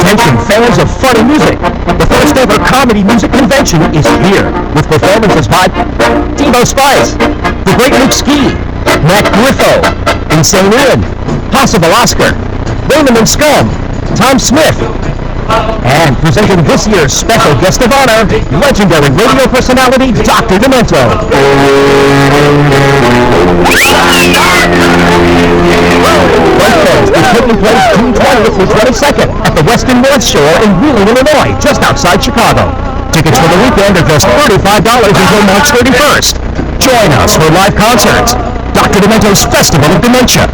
Attention fans of funny music. The first ever comedy music convention is here with performances by Devo Spice, The Great Luke Ski, Matt Griffo, Insane Ian, Possible Oscar, Raymond and Scum, Tom Smith, and presenting this year's special guest of honor, legendary radio personality Dr. Demento. Fest is taking place June 20th through 22nd at the Westin North Shore in Wheeling, Illinois, just outside Chicago. Tickets for the weekend are just $35 until March 31st. Join us for live concerts, Dr. Demento's Festival of Dementia,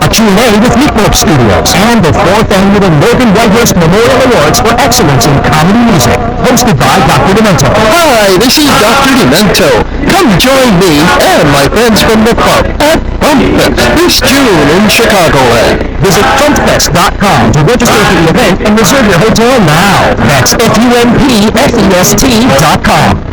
a Q&A with Meatloaf Studios, and the 4th Annual Logan Whitehurst Memorial Awards for Excellence in Comedy Music, hosted by Dr. Demento. Hi, this is Dr. Demento. Come join me and my friends from the pub at FunkFest this June in Chicagoland. Visit funkfest.com to register for the event and reserve your hotel now. That's FUNKFEST.com.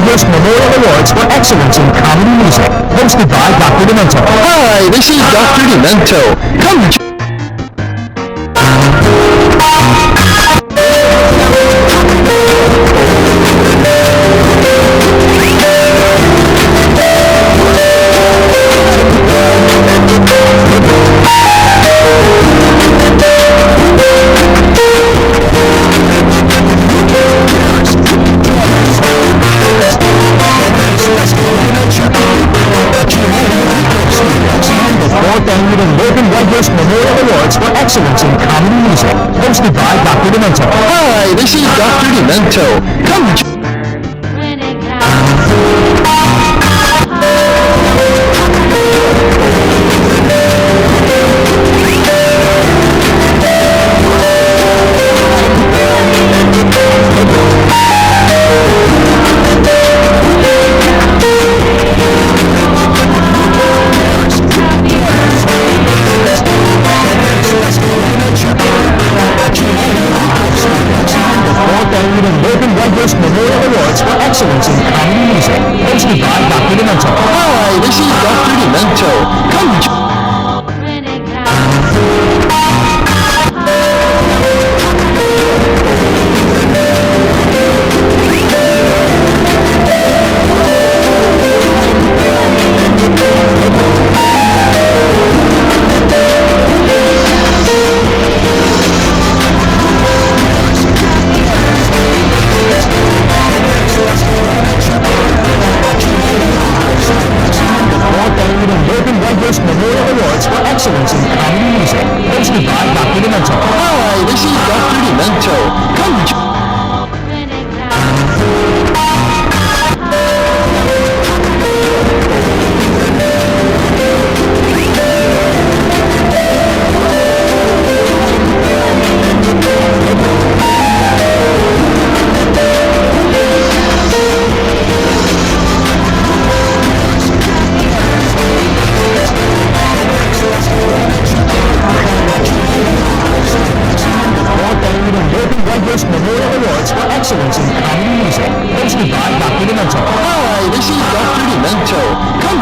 Memorial Awards for Excellence in Comedy Music, hosted by Dr. Demento. Hi, this is Dr. Demento. Come Memorial Awards for Excellence in Comedy Music, hosted by Dr. Demento. Hi, this is Dr. Demento. Come Memorial Awards for Excellence in Comedy Music, hosted by Dr. Demento. Hi, this is Dr. Demento. Come Demento. Hi, this is Dr. Demento. Come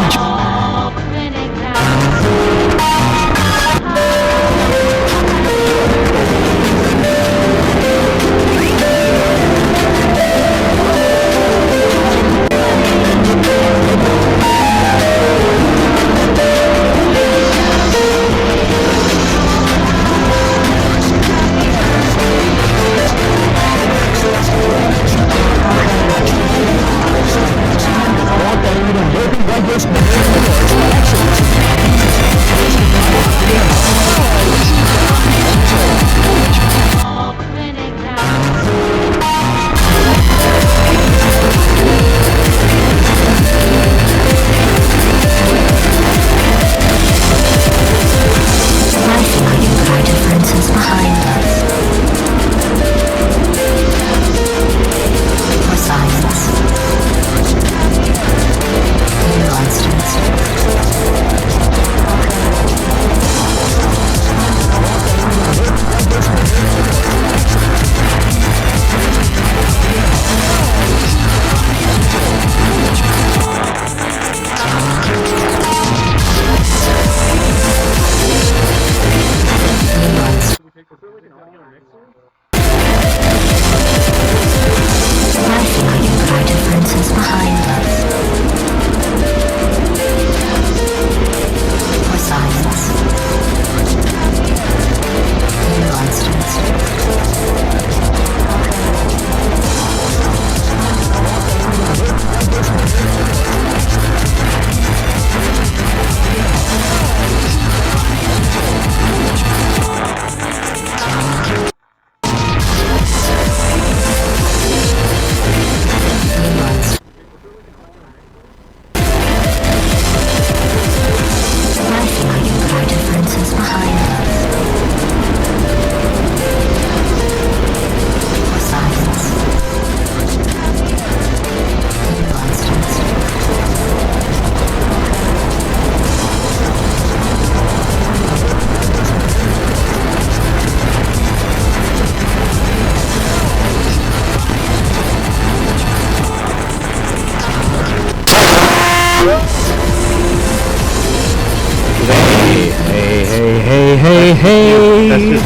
Hey.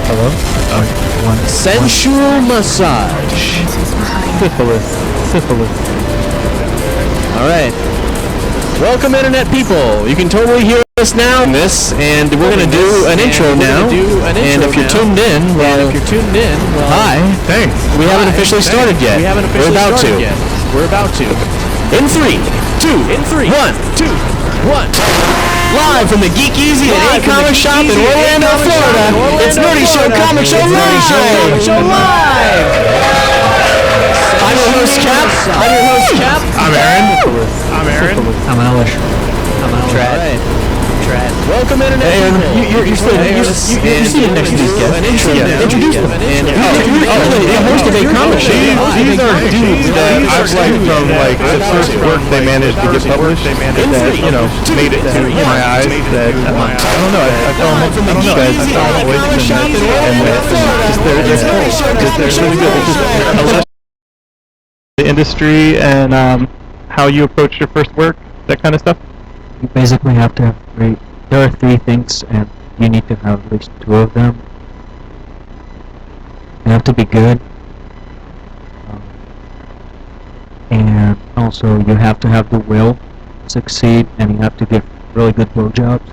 Hello? Sensual massage. Syphilis. Alright. Welcome, Internet people. You can totally hear us now in this, and we're going to do an intro now. And if you're tuned in, well, hi. Thanks. We haven't officially started yet. We're about to. In 3, 2, 1, 2, 1. Live from the Geek Easy and A-Comic Shop in Orlando, Florida, it's Nerdy Show Comic Show Live! I'm your host, Cap. I'm Aaron. I'm Alish. Trad. Welcome, Internet people. You're sitting next to these guys. Introduce them. The host of A-Comic Show. These are dudes that I've liked from like the first work they managed to get published. That made it to my eyes. That I don't know. I fell in love with these guys. I saw the voice and they're really good. It's just the industry and how you approach your first work, that kind of stuff. You basically have to have there are 3 things, and you need to have at least 2 of them. You have to be good, and also you have to have the will to succeed, and you have to give really good blowjobs.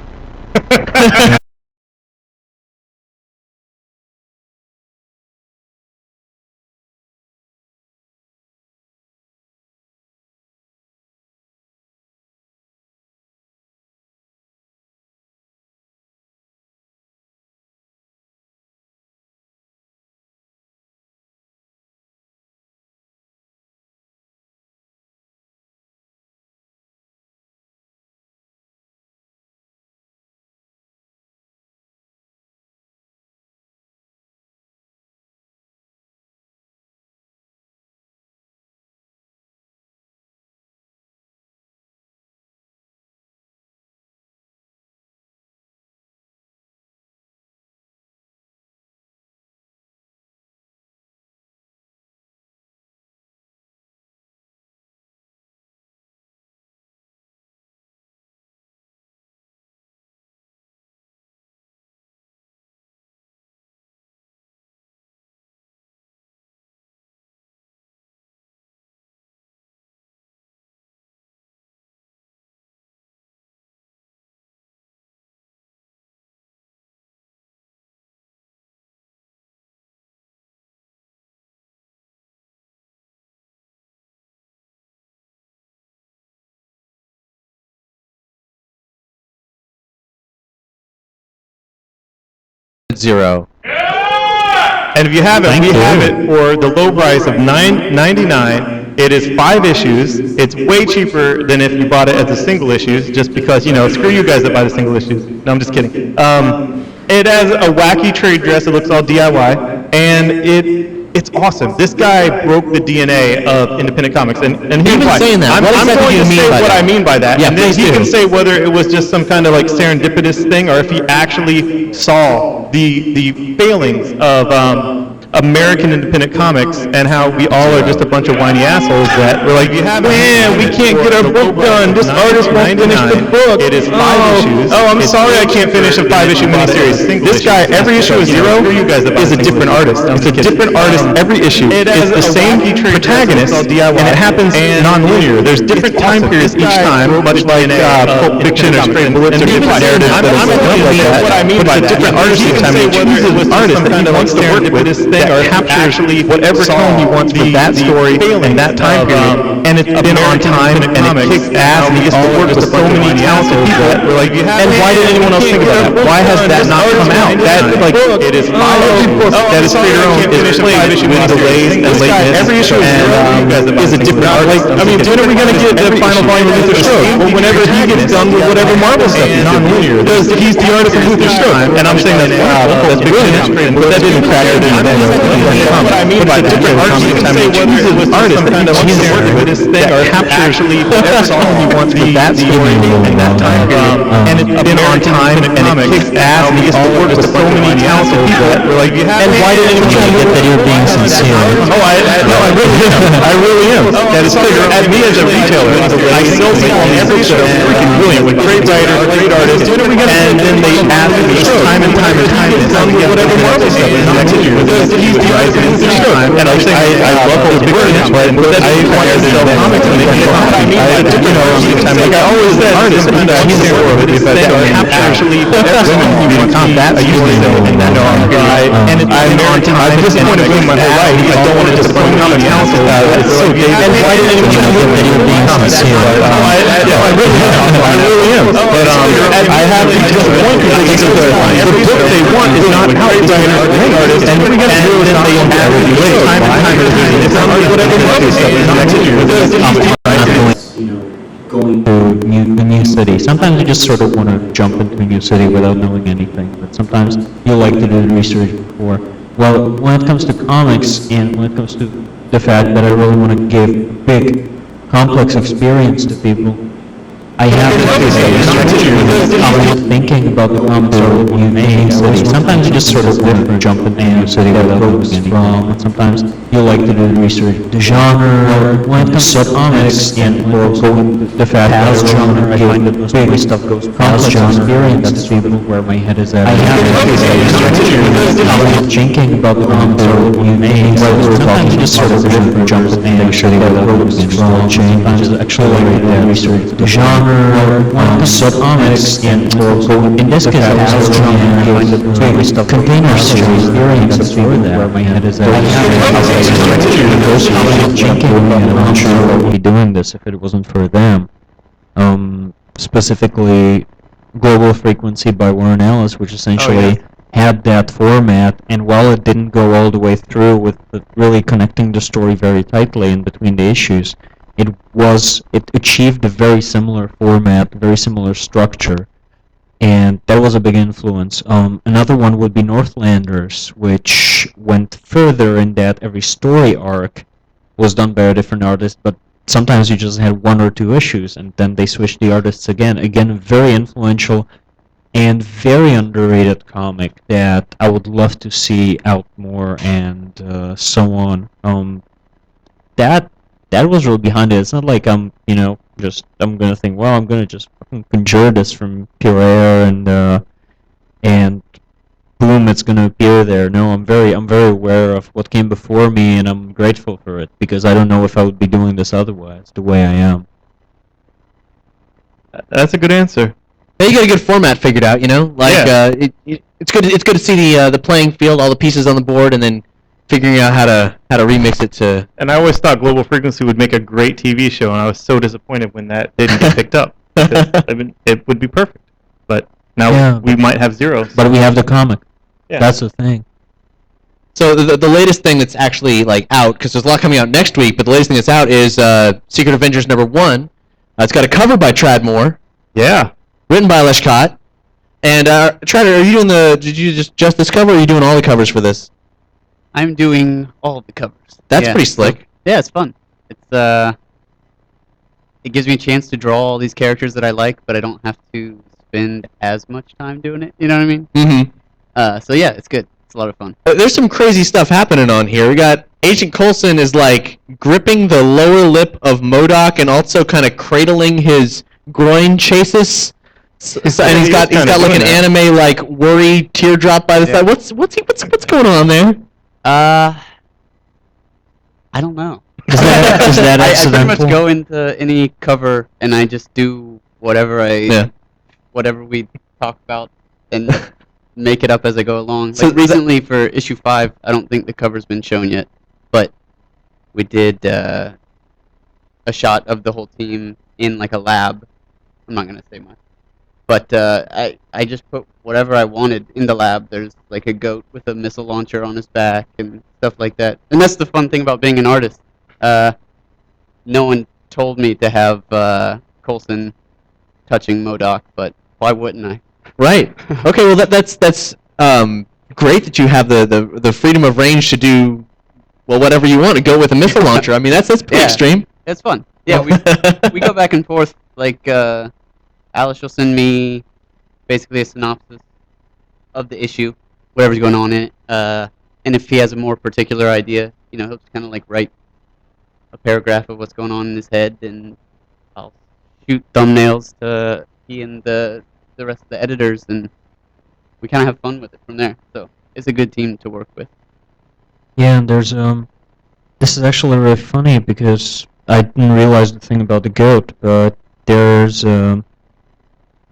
Zero. And if you haven't, we have it for the low price of $9.99. It is 5 issues. It's way cheaper than if you bought it as a single issues, just because, screw you guys that buy the single issues. No, I'm just kidding. It has a wacky trade dress. It looks all DIY, and it's awesome. This guy broke the DNA of independent comics, and here's why. Saying that, I'm going to say what I mean by that, Yeah, and then he can say whether it was just some kind of like serendipitous thing, or if he actually saw the failings of American independent comics and how we all are just a bunch of whiny assholes that we're like, man, we can't get our book done. This artist won't finish the book. It is 5 issues. Oh, I'm sorry I can't finish a 5-issue miniseries. This guy, every issue is 0, is a different artist. It's a different artist every issue. It's the same protagonist, and it happens non-linear. There's different time periods each time, much like Pulp Fiction or Straight Bullets or different narratives that are like that. What I mean by that. But it's a different artist each time. He chooses an artist that he wants to work with that captures whatever tone he wants for that story and that time period, and it's been on time, and it kicks ass, and he gets to work with so many talented people. And why did anyone else think about that? Why has that not come out? That, like, it is 5 issues that is creator owned, is played with delays and lateness, and is a different art. Like, I mean, when are we going to get the final volume of Luther Strode? Well, whenever he gets done with whatever Marvel stuff is non-linear. He's the artist of Luther Strode, and I'm saying that's wow, that's brilliant, but that didn't crack it in. What I mean by different artists, you can say whether it was artist that he wants to work with this thing or captures whatever song he wants for that story and that time period, and it's been on time, and it kicks ass, and he gets to work with so many talented people that we're like, and why did anyone try to get that you're being sincere? Oh, I really am. I really am. That is clear. As me as a retailer, I still see on every show freaking brilliant with great writers, great artists, and then they add this time and time and time and done with whatever Marvel stuff is next year. He's the and I'm saying I love those big things, but I want to sell comics and make it like I always said, artists, and he's the world, if I actually women who become that, I usually say, and I'm on time, I've disappointed women my whole life, I don't want to disappoint comic houses, it's so gay, and why did anyone try to get that you're being sincere? I really am, but I have to disappoint because the book they want is not out by an artist, and then they have time and time again. It's not like whatever Marvel stuff is next year. Going to a new city. Sometimes you just sort of want to jump into a new city without knowing anything, but sometimes you like to do the research before. Well, when it comes to comics, and when it comes to the fact that I really want to give a big, complex experience to people, I have to say, I'm thinking about the comics of a new city. Sometimes you just sort of want to jump into a new city without knowing anything, and sometimes you like to do the research. The genre, when it comes to comics, and the fact that the genre, I find that most of my stuff goes past genre, that's people where my head is at. I have to say, I'm thinking about the comics of a new city. Sometimes you just sort of want to jump into a new city without knowing anything, sometimes you actually like to do the research. The genre, comics, and in this case, I was trying to find the stuff container series experience before that, where my head is at. I'm not sure I would be doing this if it wasn't for them. Specifically, Global Frequency by Warren Ellis, which essentially had that format, and while it didn't go all the way through with really connecting the story very tightly in between the issues, it achieved a very similar format, very similar structure, and that was a big influence. Another one would be Northlanders, which went further in that every story arc was done by a different artist, but sometimes you just had 1 or 2 issues, and then they switched the artists again. Again, very influential and very underrated comic that I would love to see out more, and so on. That was really behind it. It's not like I'm gonna think, well, I'm gonna just fucking conjure this from pure air and boom, it's gonna appear there. No, I'm very aware of what came before me, and I'm grateful for it, because I don't know if I would be doing this otherwise, the way I am. That's a good answer. Hey, you got a good format figured out, it's good to see the playing field, all the pieces on the board, and then figuring out how to remix it to. And I always thought Global Frequency would make a great TV show, and I was so disappointed when that didn't get picked up. Because, it would be perfect, but now we might have zeros. But we have the comic. That's the thing. So the latest thing that's actually like out, because there's a lot coming out next week, but the latest thing that's out is Secret Avengers #1. It's got a cover by Trad Moore, Yeah. written by Ales Kot. And Trad, are you doing did you just this cover, or are you doing all the covers for this? I'm doing all of the covers. That's pretty slick. Yeah, it's fun. It gives me a chance to draw all these characters that I like, but I don't have to spend as much time doing it. You know what I mean? Mm-hmm. So yeah, it's good. It's a lot of fun. There's some crazy stuff happening on here. We got Agent Coulson is like gripping the lower lip of MODOK and also kind of cradling his groin chases. And he's got like an anime like worry teardrop by the side. What's going on there? I don't know. Is that I pretty accidental? much go into any cover and I just do whatever whatever we talk about and make it up as I go along. So Like recently for issue 5, I don't think the cover's been shown yet, but we did a shot of the whole team in like a lab. I'm not gonna say much, but I just put whatever I wanted in the lab. There's like a goat with a missile launcher on his back and stuff like that. And that's the fun thing about being an artist. No one told me to have Coulson touching MODOK, but why wouldn't I? Right. Okay. Well, that's great that you have the freedom of range to do whatever you want to go with a missile launcher. I mean, that's pretty extreme. It's fun. Yeah, we go back and forth. Like Alice will send me basically a synopsis of the issue, whatever's going on in it. And if he has a more particular idea, he'll just kind of like write a paragraph of what's going on in his head, and I'll shoot thumbnails to he and the rest of the editors, and we kind of have fun with it from there. So it's a good team to work with. Yeah, and there's this is actually really funny because I didn't realize the thing about the goat, but there's a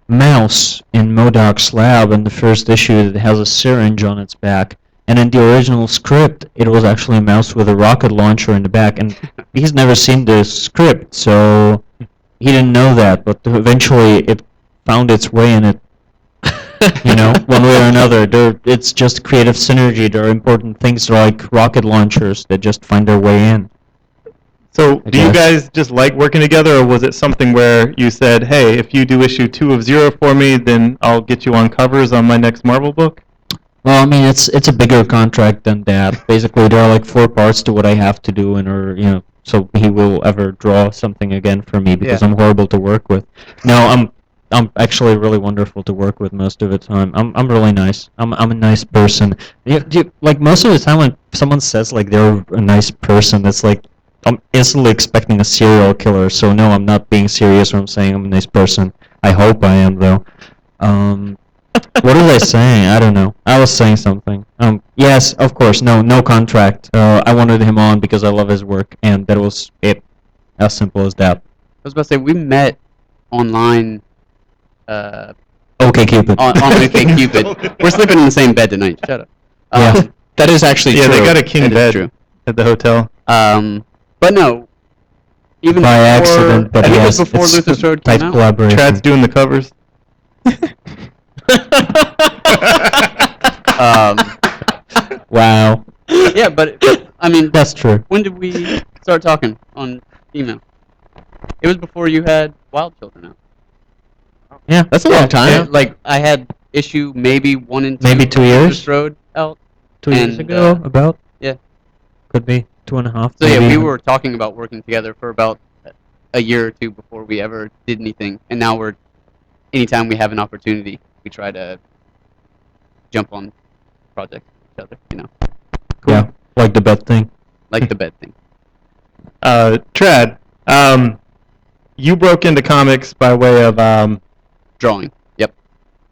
mouse in MODOK's lab in the first issue that has a syringe on its back. And in the original script, it was actually a mouse with a rocket launcher in the back. And he's never seen the script, so he didn't know that. But eventually, it found its way in it. One way or another. It's just creative synergy. There are important things like rocket launchers that just find their way in. So, do you guys just like working together, or was it something where you said, hey, if you do issue 2 of 0 for me, then I'll get you on covers on my next Marvel book? Well, I mean, it's a bigger contract than that. Basically, there are like 4 parts to what I have to do in order, so he will ever draw something again for me because I'm horrible to work with. No, I'm actually really wonderful to work with most of the time. I'm really nice. I'm a nice person. Like most of the time when someone says like they're a nice person, it's like I'm instantly expecting a serial killer. So no, I'm not being serious when I'm saying I'm a nice person. I hope I am though. What was I saying? I don't know. I was saying something. Yes, of course. No contract. I wanted him on because I love his work, and that was it. As simple as that. I was about to say we met online. Okay, Cupid. On OK Cupid. We're sleeping in the same bed tonight. Shut up. Yeah. That is actually true. Yeah, they got a king That is bed true. at the hotel. But no. Even By before, accident, but I think it yes, was before it's Luther Strode tight came out. collaboration. Trad's doing the covers. Wow. Yeah, but I mean, That's true. when did we start talking on email? It was before you had Wild Children out. Yeah. That's a long time. Yeah, like I had issue maybe 1 and 2. Maybe 2 of years? Luther Strode out. 2 years And, ago, about? yeah. Could be 2.5. So yeah, maybe we even. were talking about working together for about a year or 2 before we ever did anything, and now anytime we have an opportunity, we try to jump on projects with each other, Yeah, like the bed thing. like the bed thing. Trad, you broke into comics by way of Drawing. Yep.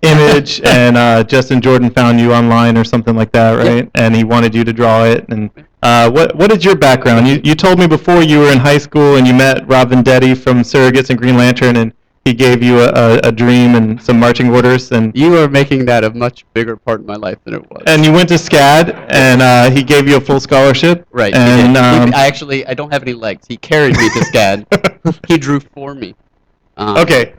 Image, and Justin Jordan found you online or something like that, right? Yep. And he wanted you to draw it. And what is your background? You told me before you were in high school and you met Rob Vendetti from Surrogates and Green Lantern, and he gave you a dream and some marching orders, and You are making that a much bigger part of my life than it was. and you went to SCAD, and he gave you a full scholarship. Right. And I don't have any legs. He carried me to SCAD. He drew for me. okay,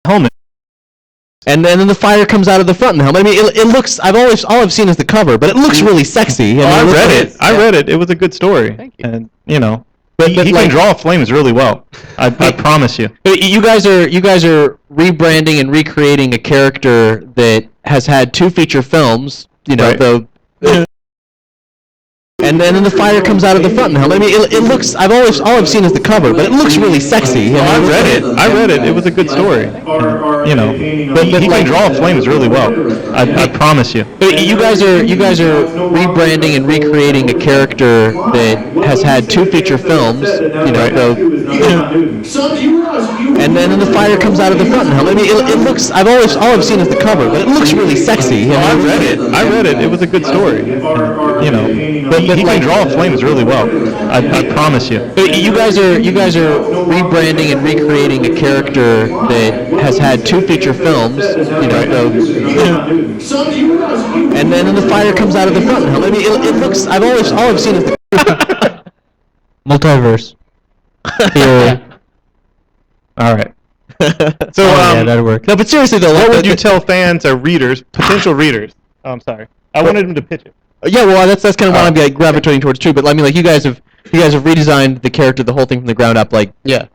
helmet. And then the fire comes out of the front of the helmet. I mean, it looks. All I've seen is the cover, but it looks really sexy. I read it. I read it. It was a good story. Thank you. And he like, can draw flames really well. I promise you. You guys are rebranding and recreating a character that has had 2 feature films. Right. And then the fire comes out of the front of the helmet. I mean, it looks. All I've seen is the cover, but it looks really sexy. I read it. I read it. It was a good story. And, he can draw flames really well. I promise you. You guys are rebranding and recreating a character that has had 2 feature films. And then the fire comes out of the front of the helmet. I mean, it looks. All I've seen is the cover, but it looks really sexy. I read it. I read it. It was a good story. And, he can draw flames really well. I promise you. You guys are rebranding and recreating a character that has had 2 feature films. And then the fire comes out of the front of the helmet. I mean, it looks. All I've seen is the Multiverse. Theory. All right. So yeah, that'd work. No, but seriously though, what would you tell fans or readers, potential readers? Oh, I'm sorry. I wanted him to pitch it. Yeah, well, that's kind of what I'm gravitating towards too. But I mean, like you guys have redesigned the character, the whole thing from the ground up. Like, yeah,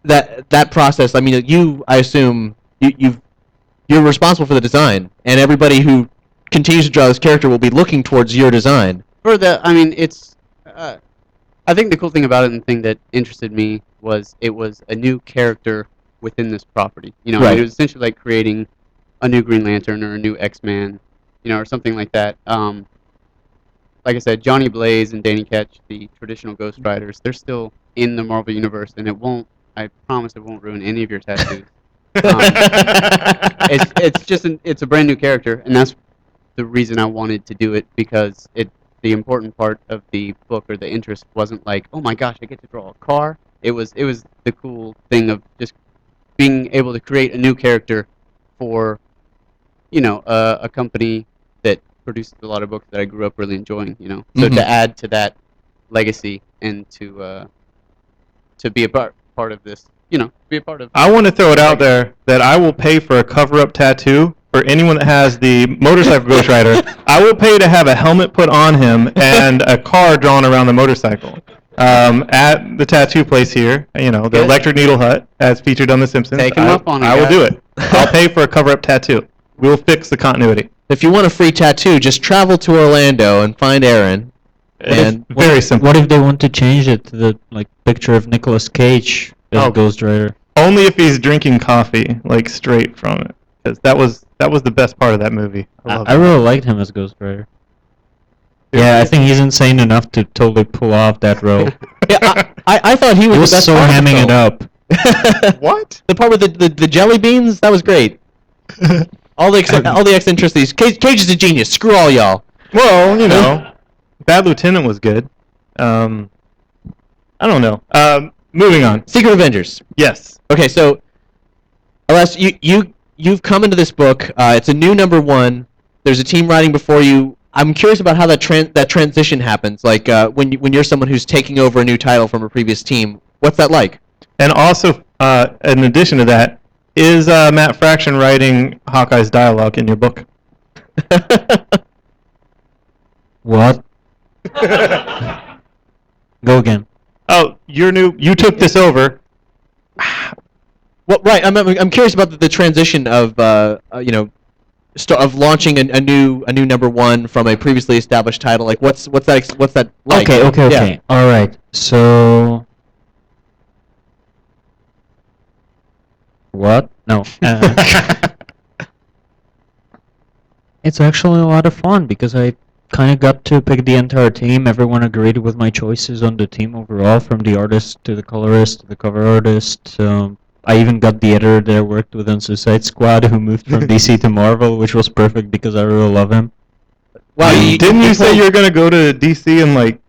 that process. I mean, I assume you're responsible for the design, and everybody who continues to draw this character will be looking towards your design. I mean, it's. I think the cool thing about it and the thing that interested me was it was a new character within this property. Right. I mean, it was essentially like creating a new Green Lantern or a new X-Man, or something like that. Like I said, Johnny Blaze and Danny Ketch, the traditional Ghostriders, they're still in the Marvel Universe, and I promise it won't ruin any of your tattoos. It's a brand new character, and that's the reason I wanted to do it, because the important part of the book, or the interest, wasn't like, oh my gosh, I get to draw a car. It was the cool thing of just being able to create a new character for, a company that produces a lot of books that I grew up really enjoying. So to add to that legacy and to be a part of this, be a part of. I want to throw it out there that I will pay for a cover-up tattoo for anyone that has the motorcycle Ghostrider. I will pay to have a helmet put on him and a car drawn around the motorcycle. At the tattoo place here, the Electric Needle Hut, as featured on The Simpsons. Take him up on it. I will do it. I'll pay for a cover-up tattoo. We'll fix the continuity. If you want a free tattoo, just travel to Orlando and find Aaron. And very simple. What if they want to change it to the picture of Nicolas Cage as Ghostrider? Only if he's drinking coffee, straight from it, because that was the best part of that movie. I really liked him as Ghostrider. Yeah, I think he's insane enough to totally pull off that role. Yeah, I thought he was the best so part of the hamming it film. up. What? The part with the jelly beans, that was great. all the eccentricities. Cage is a genius. Screw all y'all. Well, Bad Lieutenant was good. I don't know. Moving on. Secret Avengers. Yes. Okay, so Alas, you've come into this book. It's a new #1. There's a team writing before you. I'm curious about how that transition happens. Like when you're someone who's taking over a new title from a previous team. What's that like? And also, in addition to that, is Matt Fraction writing Hawkeye's dialogue in your book? What? Go again. Oh, you're new. You took this over. Well, right. I'm curious about the transition of of launching a new #1 from a previously established title. Like what's that like? Okay. Yeah. All right. So. What? No. It's actually a lot of fun because I kind of got to pick the entire team. Everyone agreed with my choices on the team overall, from the artist to the colorist to the cover artist. I even got the editor that I worked with on Suicide Squad, who moved from DC to Marvel, which was perfect because I really love him. Wow, didn't you say you were gonna go to DC and like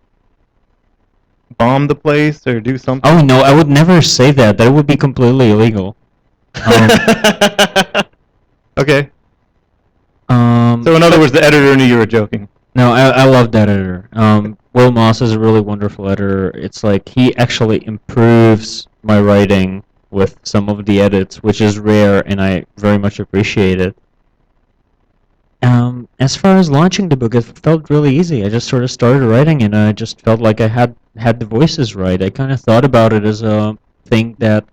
bomb the place or do something? Oh no, I would never say that. That would be completely illegal. Okay. So in other words, the editor knew you were joking. No, I love that editor. Will Moss is a really wonderful editor. It's like he actually improves my writing with some of the edits, which is rare, and I very much appreciate it. As far as launching the book, it felt really easy. I just sort of started writing, and I just felt like I had the voices right. I kind of thought about it as a thing that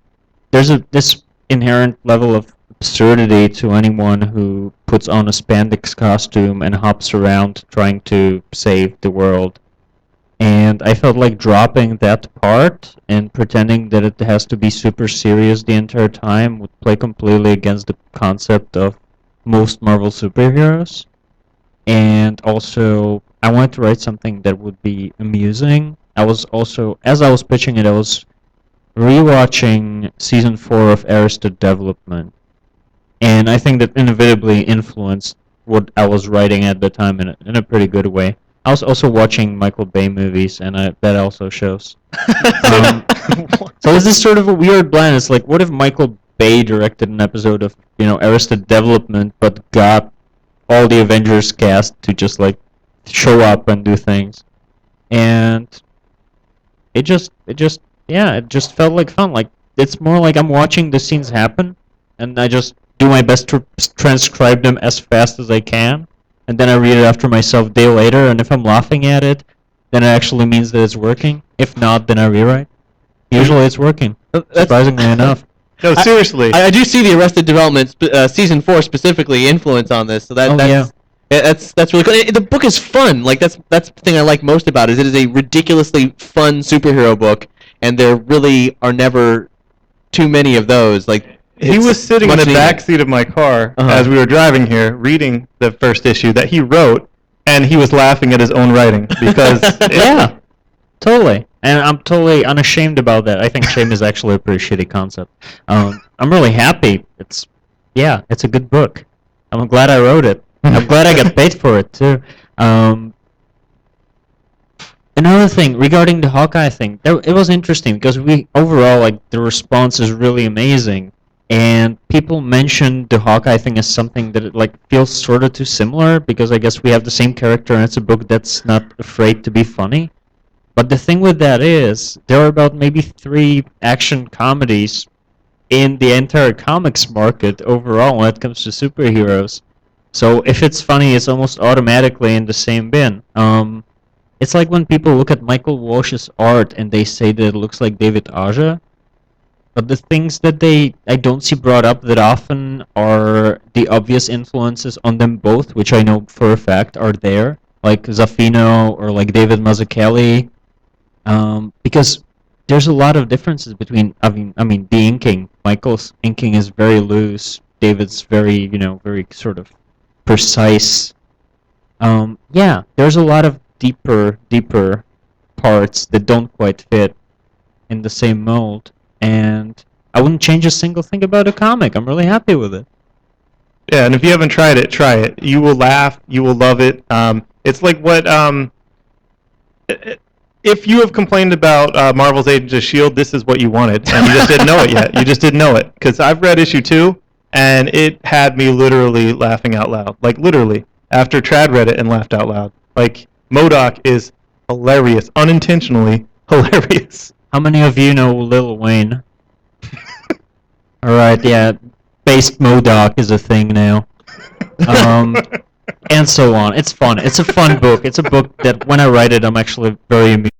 there's this inherent level of absurdity to anyone who puts on a spandex costume and hops around trying to save the world. And I felt like dropping that part and pretending that it has to be super serious the entire time would play completely against the concept of most Marvel superheroes. And also, I wanted to write something that would be amusing. I was also, as I was pitching it, I was rewatching season 4 of Arrested Development, and I think that inevitably influenced what I was writing at the time in a pretty good way. I was also watching Michael Bay movies, and that also shows. Um, so it's this sort of a weird blend. It's like, what if Michael Bay directed an episode of Arrested Development, but got all the Avengers cast to just like show up and do things, and it just felt like fun. Like it's more like I'm watching the scenes happen, and I just do my best to transcribe them as fast as I can, and then I read it after myself a day later. And if I'm laughing at it, then it actually means that it's working. If not, then I rewrite. Usually, it's working. Surprisingly enough. No, seriously. I do see the Arrested Development season 4 specifically influence on this, so that's really cool. The book is fun. Like that's the thing I like most about it. Is it is a ridiculously fun superhero book, and there really are never too many of those. Like He was sitting in the back seat of my car as we were driving here, reading the first issue that he wrote, and he was laughing at his own writing because Yeah, totally. And I'm totally unashamed about that. I think shame is actually a pretty shitty concept. I'm really happy. It's a good book. I'm glad I wrote it. I'm glad I got paid for it too. Um, Another thing regarding the Hawkeye thing, it was interesting because we overall like the response is really amazing, and people mentioned the Hawkeye thing as something that it like feels sort of too similar because I guess we have the same character and it's a book that's not afraid to be funny. But the thing with that is, there are about maybe 3 action comedies in the entire comics market overall when it comes to superheroes. So if it's funny, it's almost automatically in the same bin. It's like when people look at Michael Walsh's art and they say that it looks like David Aja, but the things that I don't see brought up that often are the obvious influences on them both, which I know for a fact are there, like Zafino or like David Mazzucchelli, because there's a lot of differences between. I mean, the inking. Michael's inking is very loose. David's very, very sort of precise. Yeah, there's a lot of deeper parts that don't quite fit in the same mold, and I wouldn't change a single thing about a comic. I'm really happy with it. yeah. And if you haven't tried it, try it. You will laugh. You will love it. It's like what if you have complained about Marvel's Agents of Shield, this is what you wanted, and you just didn't know it yet. You just didn't know it because I've read issue 2, and it had me literally laughing out loud. Like literally, after Trad read it and laughed out loud. Like MODOK is hilarious, unintentionally hilarious. How many of you know Lil Wayne? All right, yeah, based MODOK is a thing now. Um, and so on. It's fun. It's a fun book. It's a book that when I write it, I'm actually very amused.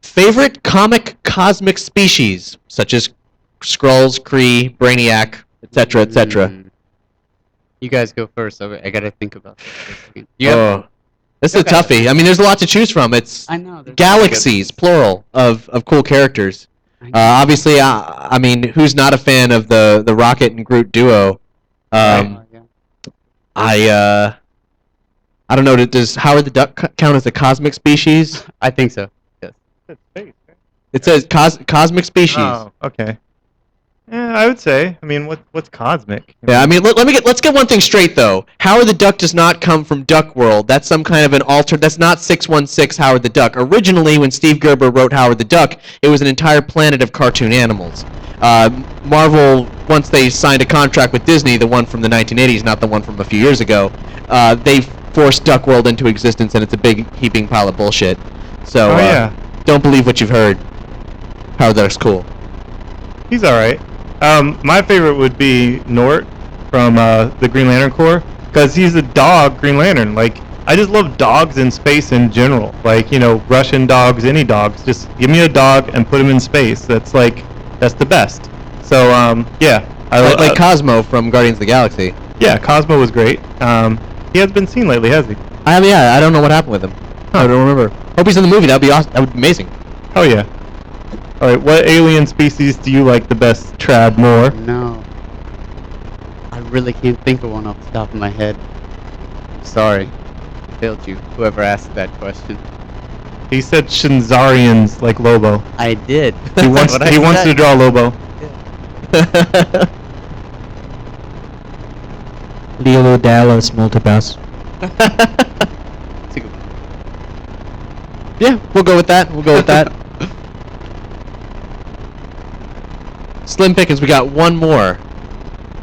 Favorite comic cosmic species, such as Skrulls, Kree, Brainiac, etc., etc. You guys go first. I gotta think about this for a second. Yeah. This is a toughie. I mean, there's a lot to choose from. It's I know. galaxies, plural, of cool characters. Obviously, I mean, who's not a fan of the Rocket and Groot duo? Yeah. I don't know. Does Howard the Duck count as a cosmic species? I think so. Yes. It says cosmic species. Oh, okay. Yeah, I would say. I mean, what's cosmic? Yeah, I mean, let's get one thing straight though. Howard the Duck does not come from Duck World. That's some kind of an alter. That's not 616 Howard the Duck. Originally, when Steve Gerber wrote Howard the Duck, it was an entire planet of cartoon animals. Marvel, once they signed a contract with Disney, the one from the 1980s, not the one from a few years ago, they forced Duck World into existence, and it's a big heaping pile of bullshit. So, don't believe what you've heard. Howard the Duck's cool. He's all right. My favorite would be Nort from the Green Lantern Corps, because he's a dog Green Lantern. Like, I just love dogs in space in general. Like, you know, Russian dogs, any dogs. Just give me a dog and put him in space. That's the best. So, yeah. I like Cosmo from Guardians of the Galaxy. Yeah, Cosmo was great. He hasn't been seen lately, has he? I don't know what happened with him. I don't remember. Hope he's in the movie. That'd be awesome. That would be amazing. Oh, yeah. Alright, what alien species do you like the best, Trad, more? No. I really can't think of one off the top of my head. Sorry. Failed you, whoever asked that question. He said Shinzarians like Lobo. I did. He wants to draw Lobo. Leo Dallas multipass. That's a good one. Yeah, we'll go with that. Slim Pickens, we got one more.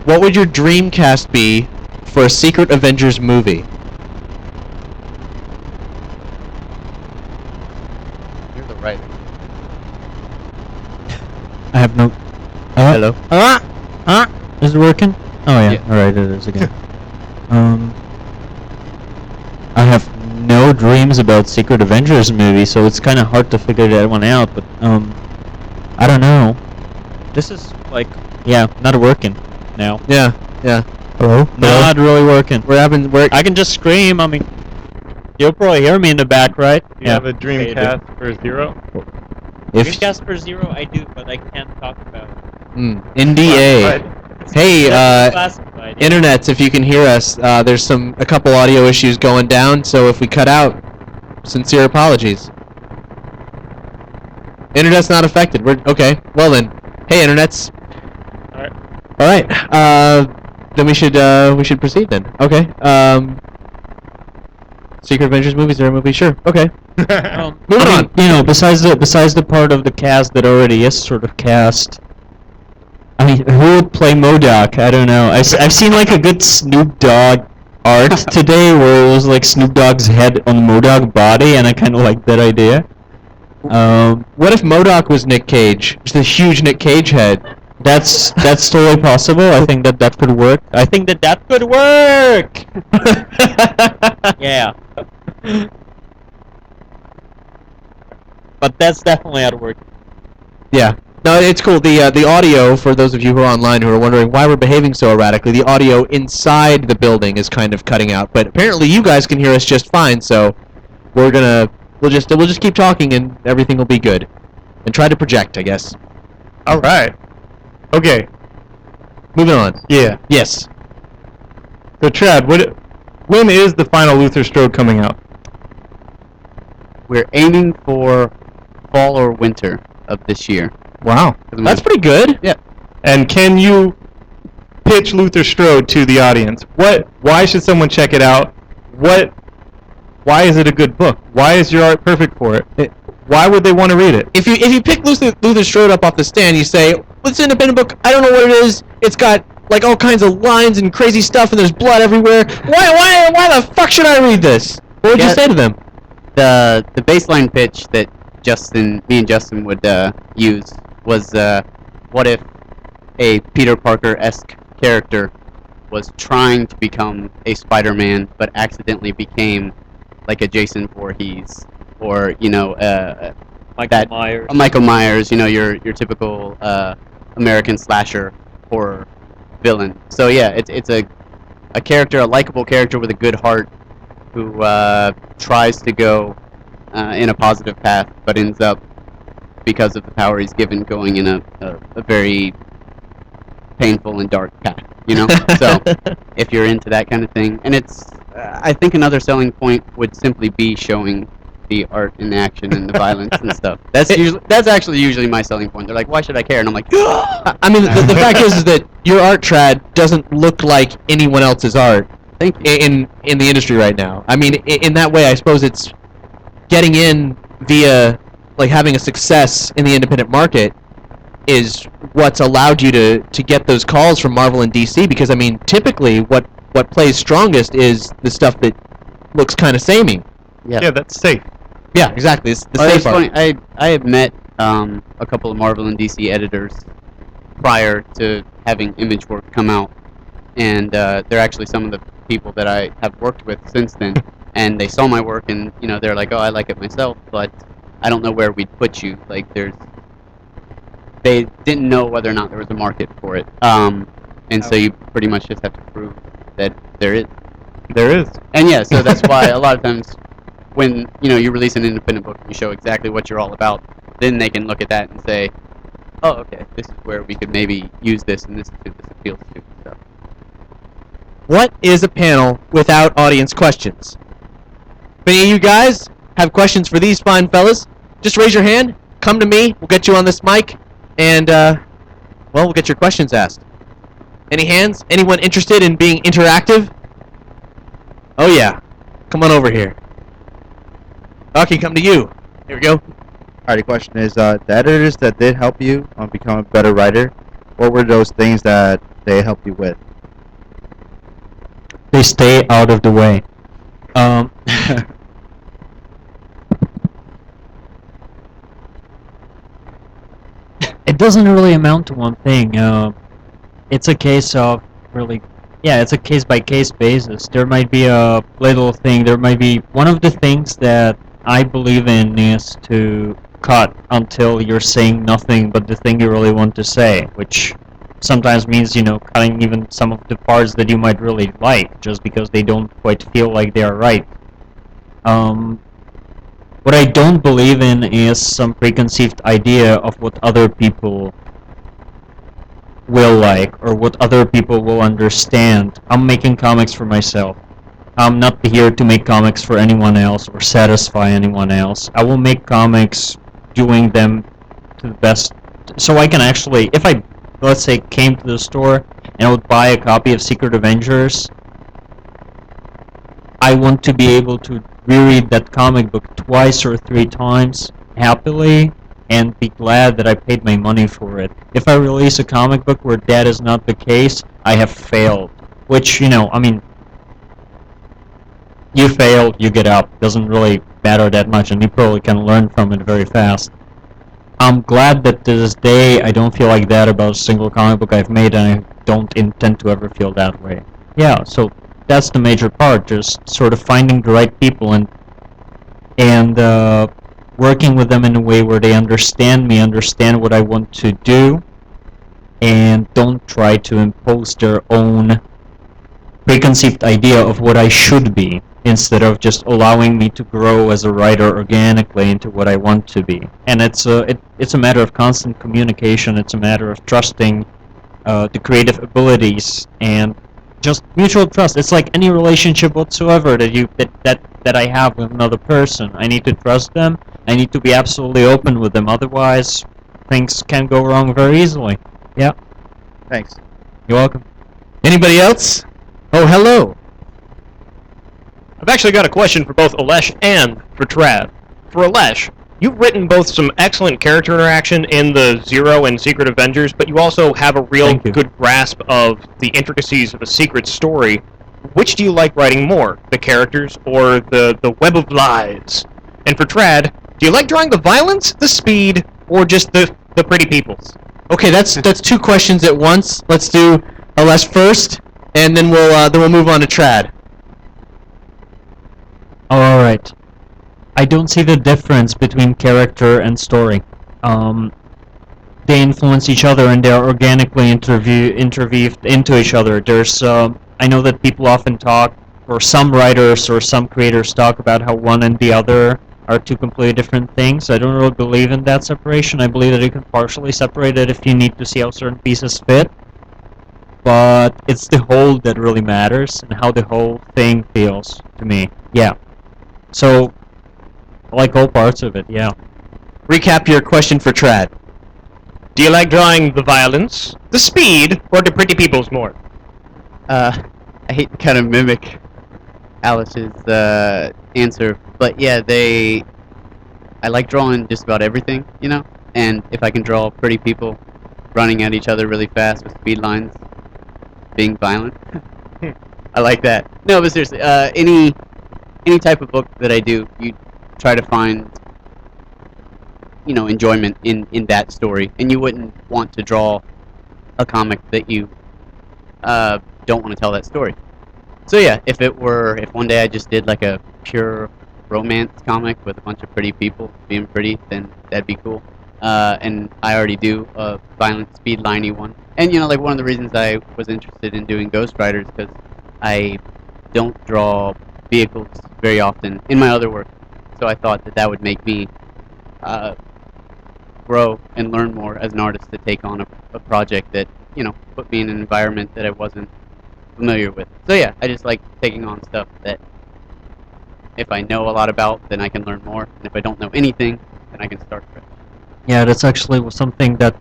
What would your dream cast be for a Secret Avengers movie? You're the writer. I have no... Hello? Is it working? Oh yeah, Yeah. alright, it is again. I have no dreams about Secret Avengers movie, so it's kind of hard to figure that one out, but, I don't know. This is, like, yeah, not working now. Yeah. Hello? Not really working. We're I can just scream, I mean, you'll probably hear me in the back, right? Do you have a dream cast for Zero? Dreamcast for Zero, I do, but I can't talk about it. NDA. Hey, Classified, yeah. internets, if you can hear us, there's a couple audio issues going down, so if we cut out, sincere apologies. Internet's not affected. We're okay. Well then, hey internets. All right. Then we should proceed then. Okay. Secret Avengers movies or a movie? Sure. Okay. Moving on. You know, besides the part of the cast that already is sort of cast. I mean, who would play MODOK? I don't know. I've seen like a good Snoop Dogg art today where it was like Snoop Dogg's head on MODOK body, and I kind of like that idea. What if MODOK was Nick Cage? Just a huge Nick Cage head. That's totally possible. I think that could work. I think that could work. Yeah. But that's definitely out of work. Yeah. No, it's cool. The audio, for those of you who are online who are wondering why we're behaving so erratically, the audio inside the building is kind of cutting out. But apparently you guys can hear us just fine, so we'll just keep talking and everything will be good. And try to project, I guess. Alright. Okay. Moving on. Yeah. Yes. So Trad, when is the final Luther Strode coming out? We're aiming for fall or winter of this year. Wow. That's pretty good. Yeah. And can you pitch Luther Strode to the audience? Why should someone check it out? Why is it a good book? Why is your art perfect for it? Why would they want to read it? If you pick Luther Strode up off the stand, you say, "It's an independent book. I don't know what it is. It's got like all kinds of lines and crazy stuff, and there's blood everywhere. Why the fuck should I read this?" What would you say to them? The baseline pitch that me and Justin would use was, what if a Peter Parker-esque character was trying to become a Spider-Man, but accidentally became like a Jason Voorhees or Myers. Michael Myers, your typical American slasher horror villain. So yeah, it's a character, a likable character with a good heart, who tries to go in a positive path, but ends up, because of the power he's given, going in a very painful and dark path. So if you're into that kind of thing, and it's, I think another selling point would simply be showing the art in action and the violence and stuff. That's actually usually my selling point. They're like, why should I care? And I'm like, I mean, the fact is that your art trad doesn't look like anyone else's art. Thank you. In the industry right now. I mean, in that way, I suppose it's getting in via like having a success in the independent market is what's allowed you to get those calls from Marvel and DC, because I mean, typically what plays strongest is the stuff that looks kind of samey. Yeah, that's safe. Yeah, exactly. It's the Oh, safe it's art. funny. I had met a couple of Marvel and DC editors prior to having Image Work come out, and they're actually some of the people that I have worked with since then. And they saw my work, and they're like, "Oh, I like it myself, but I don't know where we'd put you." Like, they didn't know whether or not there was a market for it. And so you pretty much just have to prove that there is. There is. And yeah, so that's why a lot of times when you release an independent book and you show exactly what you're all about, then they can look at that and say, "Oh, okay, this is where we could maybe use this, and this is who this appeals to." So. What is a panel without audience questions? If any of you guys have questions for these fine fellas, just raise your hand, come to me, we'll get you on this mic, and, we'll get your questions asked. Any hands? Anyone interested in being interactive? Oh yeah, come on over here. Rocky, come to you. Here we go. Alright, the question is, the editors that did help you on becoming a better writer, what were those things that they helped you with? They stay out of the way. It doesn't really amount to one thing. It's a case of it's a case by case basis. There might be a little thing. There might be one of the things that I believe in is to cut until you're saying nothing but the thing you really want to say, which sometimes means cutting even some of the parts that you might really like, just because they don't quite feel like they are right. What I don't believe in is some preconceived idea of what other people will like or what other people will understand. I'm making comics for myself. I'm not here to make comics for anyone else or satisfy anyone else. I will make comics doing them to the best, so I can actually, if I, let's say, came to the store and I would buy a copy of Secret Avengers, I want to be able to reread that comic book twice or three times happily and be glad that I paid my money for it. If I release a comic book where that is not the case, I have failed. Which, I mean, you fail, you get up. Doesn't really matter that much, and you probably can learn from it very fast. I'm glad that to this day I don't feel like that about a single comic book I've made, and I don't intend to ever feel that way. Yeah, so that's the major part, just sort of finding the right people and working with them in a way where they understand me, understand what I want to do, and don't try to impose their own preconceived idea of what I should be, instead of just allowing me to grow as a writer organically into what I want to be. And it's a matter of constant communication. It's a matter of trusting the creative abilities and just mutual trust. It's like any relationship whatsoever that I have with another person. I need to trust them. I need to be absolutely open with them. Otherwise, things can go wrong very easily. Yeah. Thanks. You're welcome. Anybody else? Oh, hello. I've actually got a question for both Ales and for Trav. For Ales, you've written both some excellent character interaction in the Zero and Secret Avengers, but you also have a real good grasp of the intricacies of a secret story. Which do you like writing more, the characters or the web of lies? And for Trad, do you like drawing the violence, the speed, or just the pretty peoples? Okay, that's two questions at once. Let's do Ales first, and then we'll move on to Trad. All right. I don't see the difference between character and story. They influence each other and they're organically interweaved into each other. I know that people often talk, or some writers or some creators talk about how one and the other are two completely different things. I don't really believe in that separation. I believe that you can partially separate it if you need to see how certain pieces fit. But it's the whole that really matters and how the whole thing feels to me. Yeah. So, I like all parts of it, yeah. Recap your question for Trad. Do you like drawing the violence, the speed, or the pretty peoples more? I hate to kind of mimic Alice's answer, but yeah, I like drawing just about everything, you know? And if I can draw pretty people running at each other really fast with speed lines, being violent, I like that. No, but seriously, any type of book that I do, you try to find, you know, enjoyment in that story, and you wouldn't want to draw a comic that you don't want to tell that story. So yeah, if one day I just did like a pure romance comic with a bunch of pretty people being pretty, then that'd be cool. And I already do a violent speed liney one. And you know, like one of the reasons I was interested in doing Ghostrider is because I don't draw vehicles very often in my other work. So I thought that would make me grow and learn more as an artist to take on a project that, you know, put me in an environment that I wasn't familiar with. So yeah, I just like taking on stuff that if I know a lot about, then I can learn more. And if I don't know anything, then I can start fresh. Yeah, that's actually something that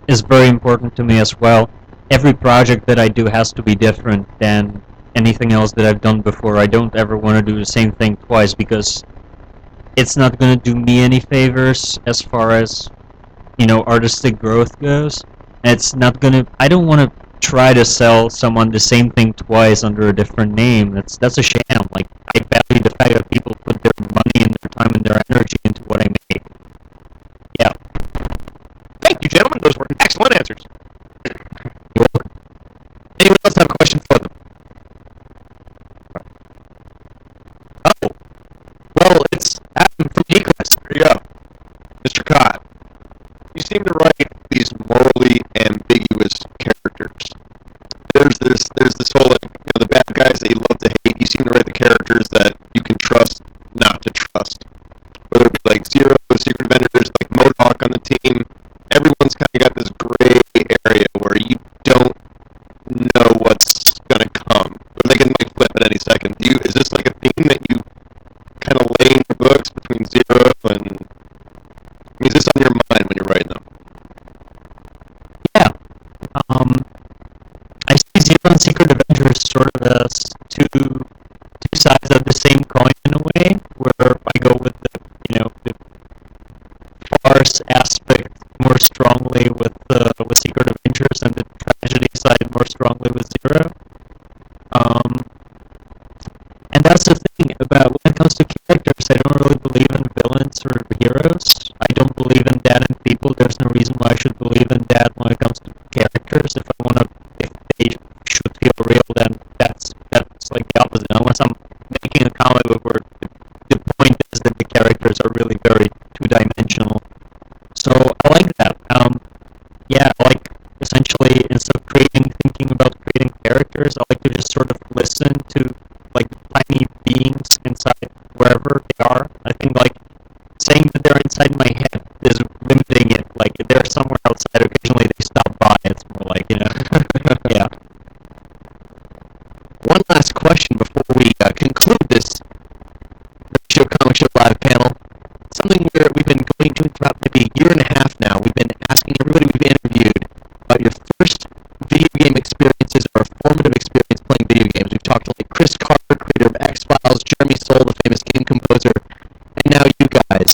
is very important to me as well. Every project that I do has to be different than anything else that I've done before. I don't ever want to do the same thing twice because it's not going to do me any favors as far as, you know, artistic growth goes. It's not going to... I don't want to try to sell someone the same thing twice under a different name. That's a sham. Like, I value the fact that people put their money and their time and their energy into what I make. Yeah. Thank you, gentlemen. Those were excellent answers. You're welcome. Anyone else have a question for them? Oh. Well, it's Adam from Geek. Here you go. Mr. Kot, you seem to write these morally ambiguous characters. There's this whole, like, you know, the bad guys that you love to hate. You seem to write the characters that you can trust not to trust. Whether it be like Zero, Secret Avengers, like MODOK on the team, everyone's kind of got this gray area where you don't know what's gonna come. Or they can like flip at any second. Is this like a theme that you kind of lay in your books between Zero and... I mean, is this on your mind when you're writing them? Yeah. I see Zero and Secret Avengers sort of as two sides of the same coin in a way, where I go with the farce aspect more strongly with Secret Avengers and the tragedy side more strongly with Zero. And that's the thing about when it comes to characters, I don't really believe in villains or heroes. I don't believe in that in people. There's no reason why I should believe in that when it comes to characters. If they should feel real, then that's like the opposite. Unless I'm making a comic book where the point is that the characters are really very two-dimensional. So I like that. Yeah, I like essentially instead of thinking about creating characters, I like to just sort of listen to like tiny beings inside wherever they are. I think like saying that they're inside my head is limiting it. Like if they're somewhere outside, occasionally they stop by. It's more like, you know, yeah. One last question before we conclude this Comic Show Live panel. Something we've been going to throughout maybe a year and a half now. We've been asking everybody we've interviewed about your first video game experiences or formative experience playing video games. We've talked to like Chris Carter, creator of X-Files, Jeremy Soule, the famous game composer, and now you guys.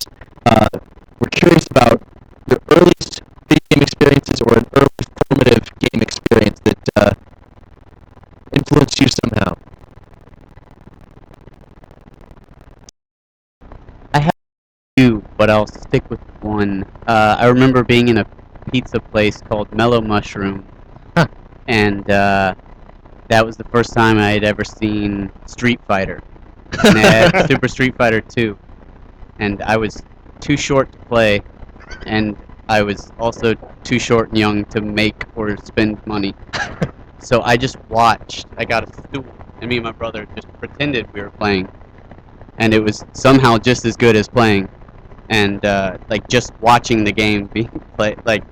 We're curious about your earliest video game experiences or an early formative game experience that influenced you somehow. I have two, but I'll stick with one. I remember being in a pizza place called Mellow Mushroom, and that was the first time I had ever seen Street Fighter, and they had Super Street Fighter 2. and I was too short to play, and I was also too short and young to make or spend money. So I just watched. I got a stool, and me and my brother just pretended we were playing, and it was somehow just as good as playing. And like just watching the game being played, like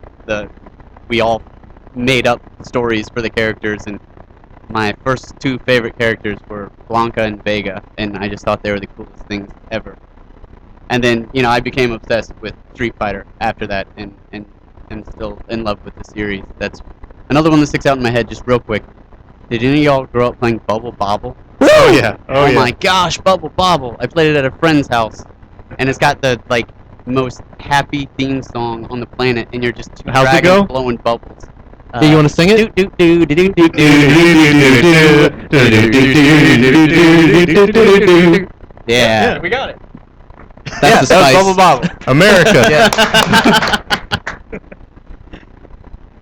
we all made up stories for the characters, and my first two favorite characters were Blanca and Vega, and I just thought they were the coolest things ever. And then, I became obsessed with Street Fighter after that, and still in love with the series. That's another one that sticks out in my head just real quick. Did any of y'all grow up playing Bubble Bobble? Oh yeah. Oh my gosh, Bubble Bobble! I played it at a friend's house, and it's got the most happy theme song on the planet, and you're just two How's it dragons go? blowing bubbles. Do you want to sing it? Yeah. We got it. That's the spice. Bubble Bobble. America. Yeah.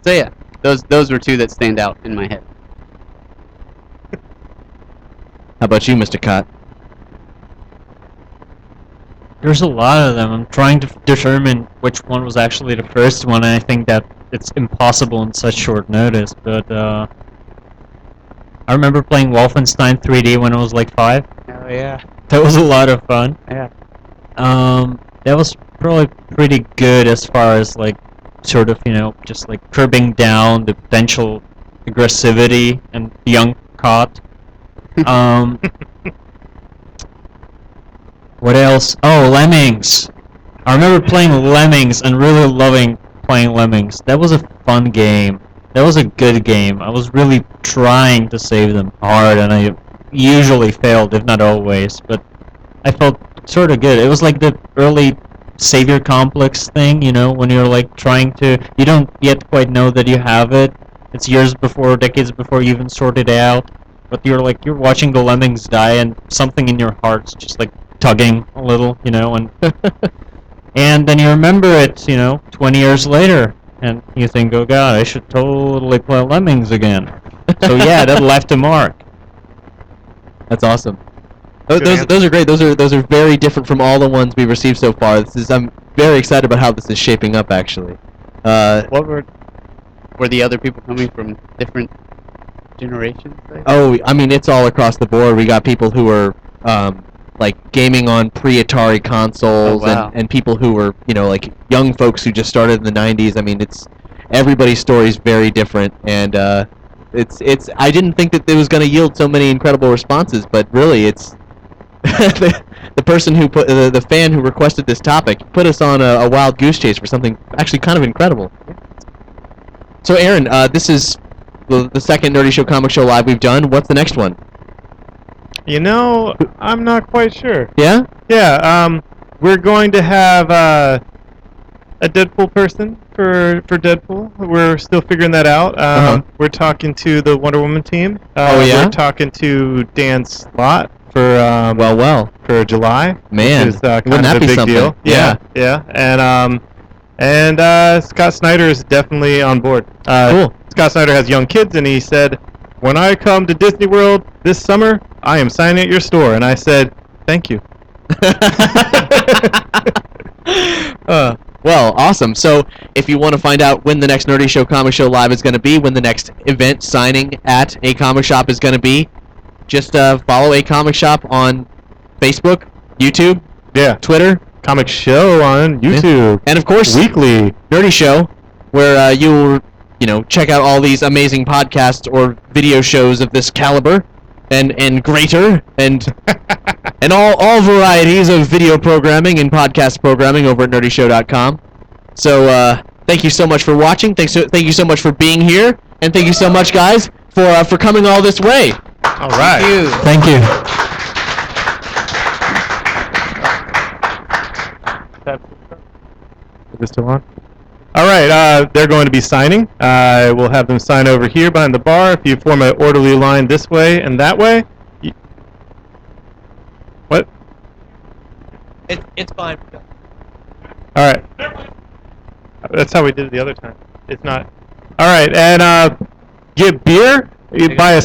So yeah, those were two that stand out in my head. How about you, Mr. Kot? There's a lot of them. I'm trying to determine which one was actually the first one, and I think that it's impossible in such short notice, but I remember playing Wolfenstein 3D when I was like 5. Oh yeah. That was a lot of fun. Yeah. That was probably pretty good as far as like sort of, just like curbing down the potential aggressivity and young Kot. What else? Oh, Lemmings. I remember playing Lemmings and really loving playing Lemmings. That was a fun game. That was a good game. I was really trying to save them hard, and I usually failed, if not always, but I felt sort of good. It was like the early savior complex thing, when you're like trying to, you don't yet quite know that you have it. It's years before, decades before you even sort it out, but you're watching the Lemmings die, and something in your heart's just like tugging a little, and and then you remember it, 20 years later, and you think, oh god, I should totally play Lemmings again. So yeah, that left a mark. That's awesome. Those are great. Those are very different from all the ones we've received so far. I'm very excited about how this is shaping up, actually. What were the other people coming from different generations? Oh, I mean, it's all across the board. We got people who are like gaming on pre-Atari consoles, and people who were, like young folks who just started in the 90s. I mean, everybody's story is very different, and it's. I didn't think that it was going to yield so many incredible responses, but really, it's the person who put the fan who requested this topic put us on a wild goose chase for something actually kind of incredible. So, Aaron, this is the second Nerdy Show Comic Show Live we've done. What's the next one? I'm not quite sure. Yeah? Yeah, we're going to have a Deadpool person for Deadpool. We're still figuring that out. We're talking to the Wonder Woman team. We're talking to Dan Slott for for July. Man, which is kind wouldn't that of a be big something? deal. Yeah. And Scott Snyder is definitely on board. Cool. Scott Snyder has young kids, and he said, when I come to Disney World this summer, I am signing at your store. And I said, thank you. Well, awesome. So, if you want to find out when the next Nerdy Show Comic Show Live is going to be, when the next event signing at a comic shop is going to be, just follow a comic shop on Facebook, YouTube, Twitter, Comic Show on YouTube, and of course, weekly Nerdy Show, where you'll check out all these amazing podcasts or video shows of this caliber and greater and and all varieties of video programming and podcast programming over at nerdyshow.com. So thank you so much for watching. Thank you so much for being here, and thank you so much, guys, for coming all this way. All right. Thank you. Is this still on? All right, they're going to be signing. We'll have them sign over here behind the bar. If you form an orderly line this way and that way. What? It's fine. All right. That's how we did it the other time. It's not. All right, and get beer. You buy a